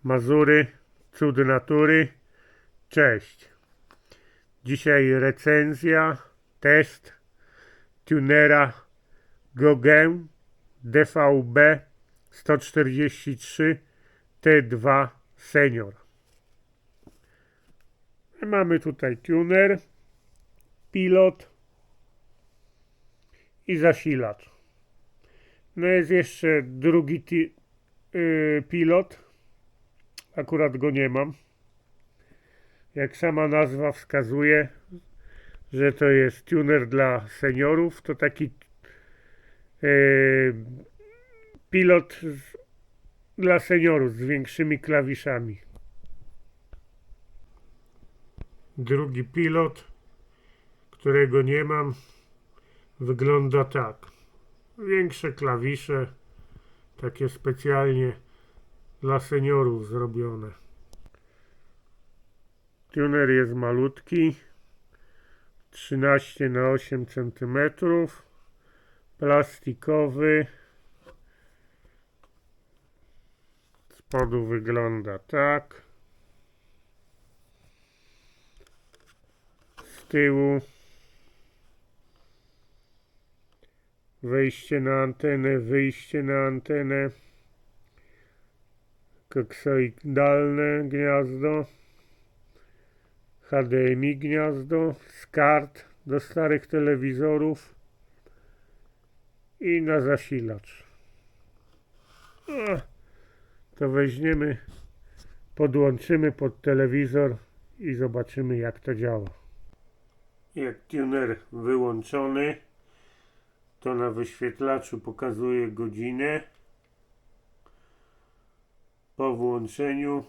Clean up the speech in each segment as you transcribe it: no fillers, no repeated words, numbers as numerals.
Mazury, cud natury. Cześć. Dzisiaj recenzja, test tunera Gogę DVB 143 T2 Senior. Mamy tutaj tuner, pilot i zasilacz. No jest jeszcze drugi pilot. Akurat go nie mam. Jak sama nazwa wskazuje, że to jest tuner dla seniorów, to taki pilot dla seniorów z większymi klawiszami. Drugi pilot, którego nie mam, wygląda tak. Większe klawisze, takie specjalnie dla seniorów zrobione. Tuner jest malutki, 13 na 8 cm, plastikowy. Z spodu wygląda tak. Z tyłu wejście na antenę, wyjście na antenę, koksoidalne gniazdo, HDMI gniazdo, z kart do starych telewizorów i na zasilacz. To weźmiemy, podłączymy pod telewizor i zobaczymy, jak to działa. Jak tuner wyłączony, to na wyświetlaczu pokazuje godzinę. Po włączeniu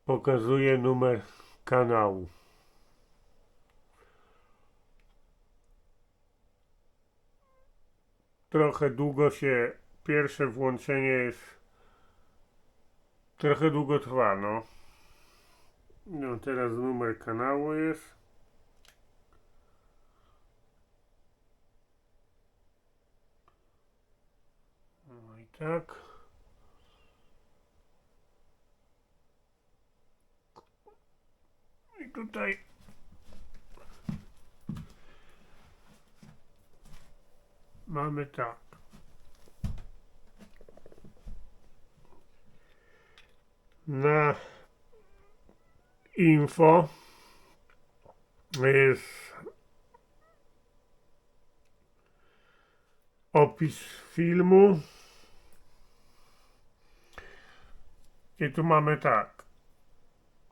pokazuje numer kanału. Trochę długo się, pierwsze włączenie jest, trochę długo trwa, no. No teraz numer kanału jest. No i tak. I tutaj mamy tak. Na info jest opis filmu i tu mamy tak,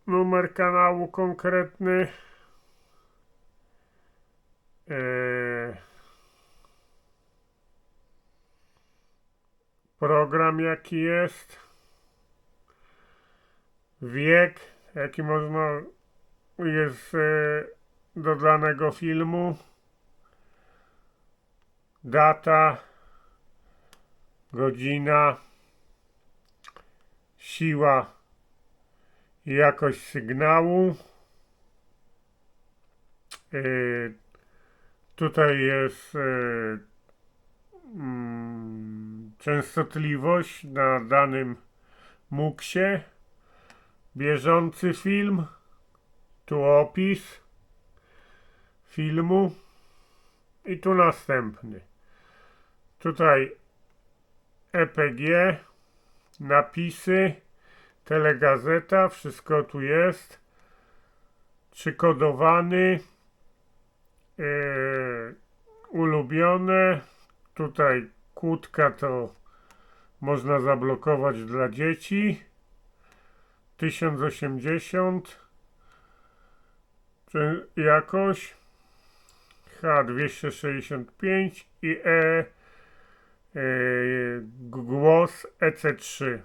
numer kanału konkretny, program jaki jest, wiek jaki można jest do danego filmu, data, godzina, siła i jakość sygnału. Tutaj jest częstotliwość na danym muksie, bieżący film, tu opis filmu i tu następny. Tutaj EPG, napisy, telegazeta, wszystko tu jest, przykodowany, ulubione, tutaj kłódka to można zablokować dla dzieci, 1080 jakoś, H265 i głos EC3.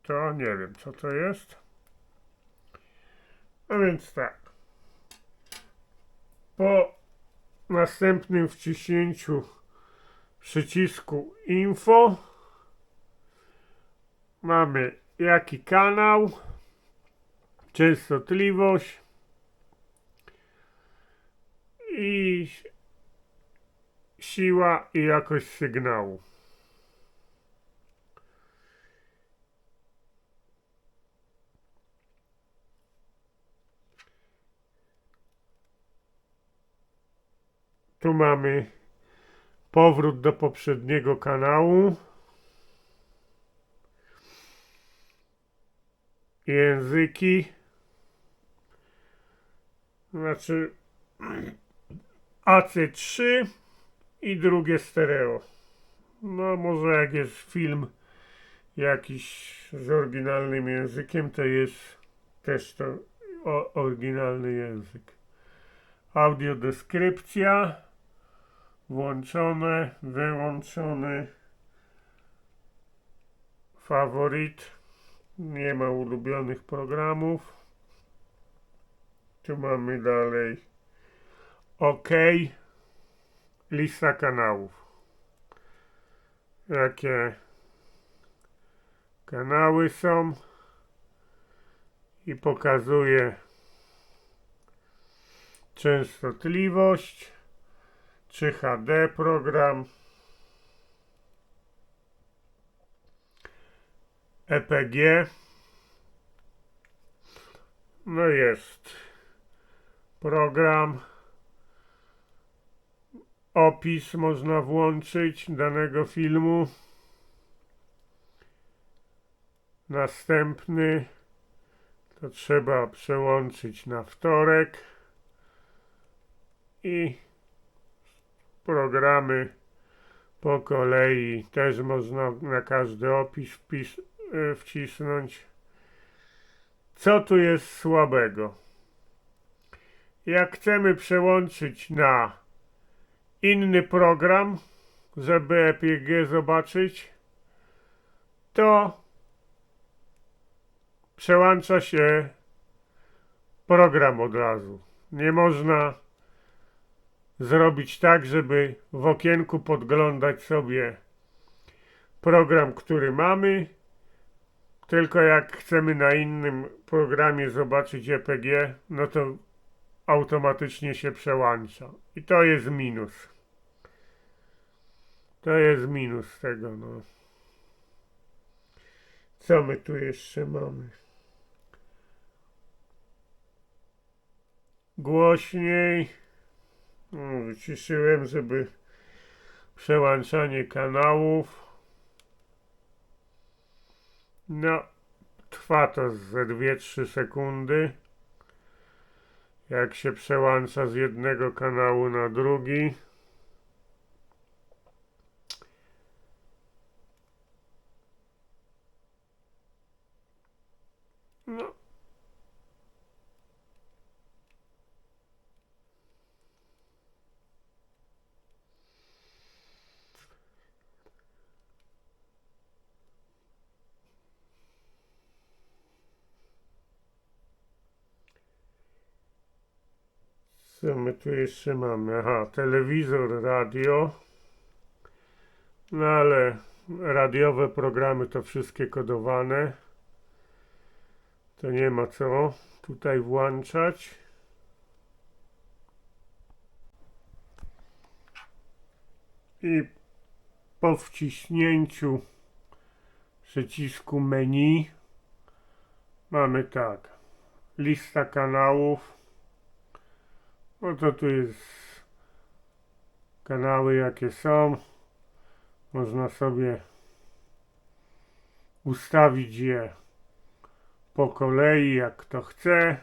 To nie wiem, co to jest. A więc tak. Po następnym wciśnięciu przycisku info mamy jaki kanał, częstotliwość i siła i jakość sygnału. Tu mamy powrót do poprzedniego kanału. Języki. Znaczy AC3 i drugie stereo. No może jak jest film jakiś z oryginalnym językiem, to jest też to oryginalny język. Audiodeskrypcja. Włączone, wyłączone. Faworit. Nie ma ulubionych programów. Tu mamy dalej OK. Lista kanałów. Jakie kanały są. I pokazuje częstotliwość. Czy HD program. EPG. No jest program. Opis można włączyć danego filmu. Następny to trzeba przełączyć na wtorek i programy po kolei też można na każdy opis wcisnąć. Co tu jest słabego? Jak chcemy przełączyć na inny program, żeby EPG zobaczyć, to przełącza się program od razu. Nie można zrobić tak, żeby w okienku podglądać sobie program, który mamy, tylko jak chcemy na innym programie zobaczyć EPG, no to automatycznie się przełącza. I to jest minus. To jest minus tego, no. Co my tu jeszcze mamy? Głośniej. Wyciszyłem, żeby przełączanie kanałów. No, trwa to ze 2-3 sekundy. Jak się przełącza z jednego kanału na drugi. No. Co my tu jeszcze mamy? Aha, telewizor, radio. No ale radiowe programy to wszystkie kodowane. To nie ma co tutaj włączać. I po wciśnięciu przycisku menu mamy tak. Lista kanałów. No to tu jest kanały jakie są. Można sobie ustawić je po kolei jak kto chce.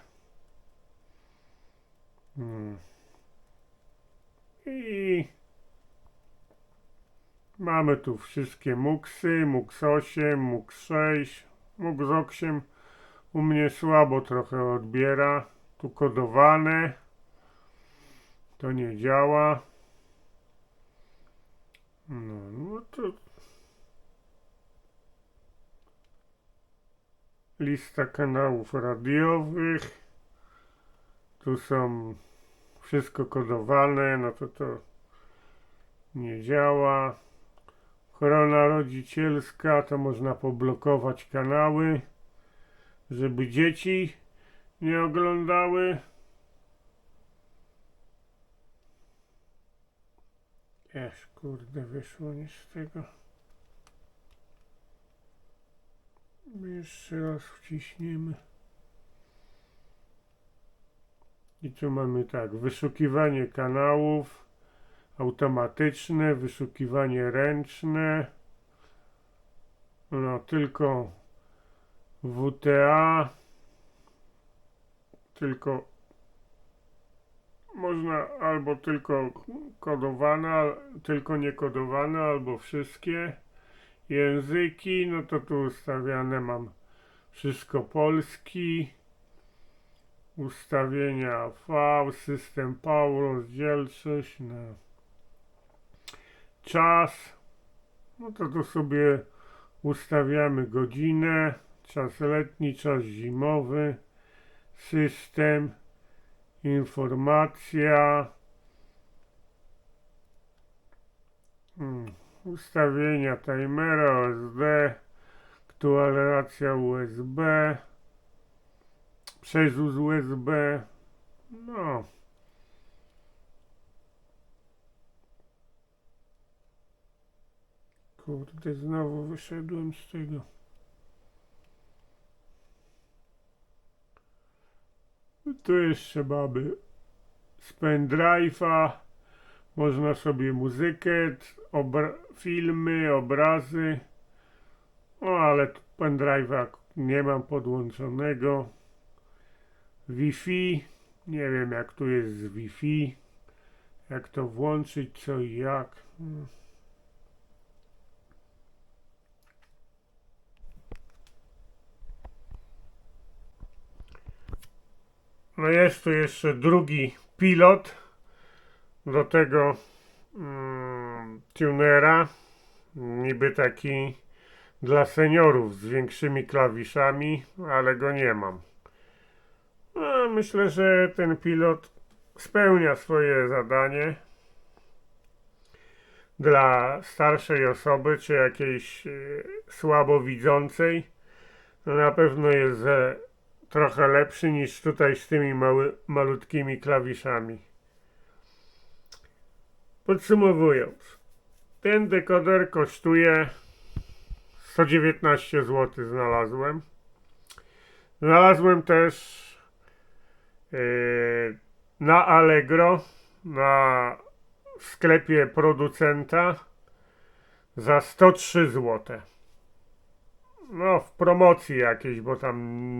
I mamy tu wszystkie MUX-y, MUX 8, MUX 6, MUX 8 u mnie słabo trochę odbiera. Tu kodowane. To nie działa. No to lista kanałów radiowych. Tu są wszystko kodowane, no to nie działa. Ochrona rodzicielska, to można poblokować kanały, żeby dzieci nie oglądały. Kurde, wyszło nie z tego. Jeszcze raz wciśniemy. I tu mamy tak, wyszukiwanie kanałów automatyczne, wyszukiwanie ręczne. No tylko WTA, tylko można albo tylko kodowana, tylko niekodowane, albo wszystkie języki. No to tu ustawiane mam wszystko polski, ustawienia V, system PAU, rozdzielczość, no. Czas, no to tu sobie ustawiamy godzinę, czas letni, czas zimowy, system, informacja, ustawienia timera OSD, aktualizacja USB, przezus USB, no. Kurde, znowu wyszedłem z tego. Tu jeszcze mamy z pendrive'a, można sobie muzykę, filmy, obrazy, no ale pendrive'a nie mam podłączonego. Wi-Fi, nie wiem jak tu jest z Wi-Fi, jak to włączyć, co i jak. No jest tu jeszcze drugi pilot do tego tunera, niby taki dla seniorów z większymi klawiszami, ale go nie mam. No, myślę, że ten pilot spełnia swoje zadanie dla starszej osoby czy jakiejś słabowidzącej. No, na pewno jest trochę lepszy niż tutaj z tymi malutkimi klawiszami. Podsumowując, ten dekoder kosztuje 119 zł znalazłem. Znalazłem też na Allegro, w sklepie producenta za 103 zł. No w promocji jakiejś, bo tam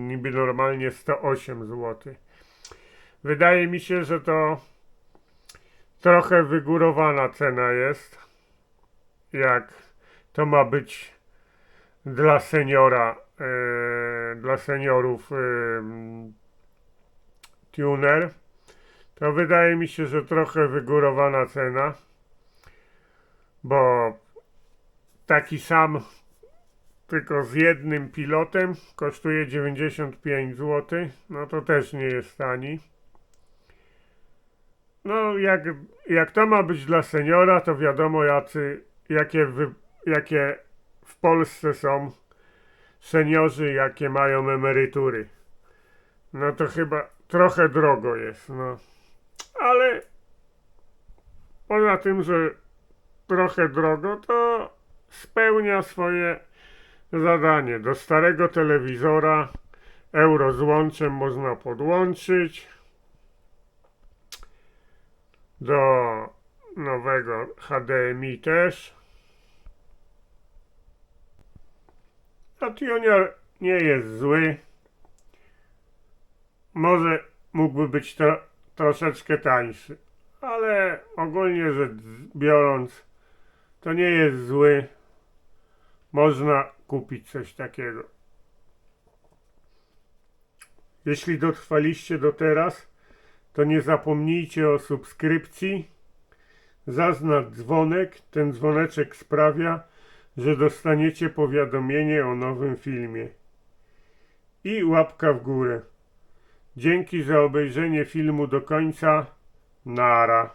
niby normalnie 108 zł. Wydaje mi się, że to trochę wygórowana cena jest, jak to ma być dla seniora, dla seniorów tuner. To wydaje mi się, że trochę wygórowana cena, bo taki sam tylko z jednym pilotem kosztuje 95 zł, no to też nie jest tani. No jak to ma być dla seniora, to wiadomo jakie w Polsce są seniorzy, jakie mają emerytury. No to chyba trochę drogo jest, no. Ale poza tym, że trochę drogo, to spełnia swoje zadanie. Do starego telewizora euro z łączem można podłączyć. Do nowego HDMI też. A tuner nie jest zły. Może mógłby być troszeczkę tańszy, ale ogólnie rzecz biorąc, to nie jest zły. Można kupić coś takiego. Jeśli dotrwaliście do teraz, to nie zapomnijcie o subskrypcji. Zaznacz dzwonek. Ten dzwoneczek sprawia, że dostaniecie powiadomienie o nowym filmie. I łapka w górę. Dzięki za obejrzenie filmu do końca. Nara.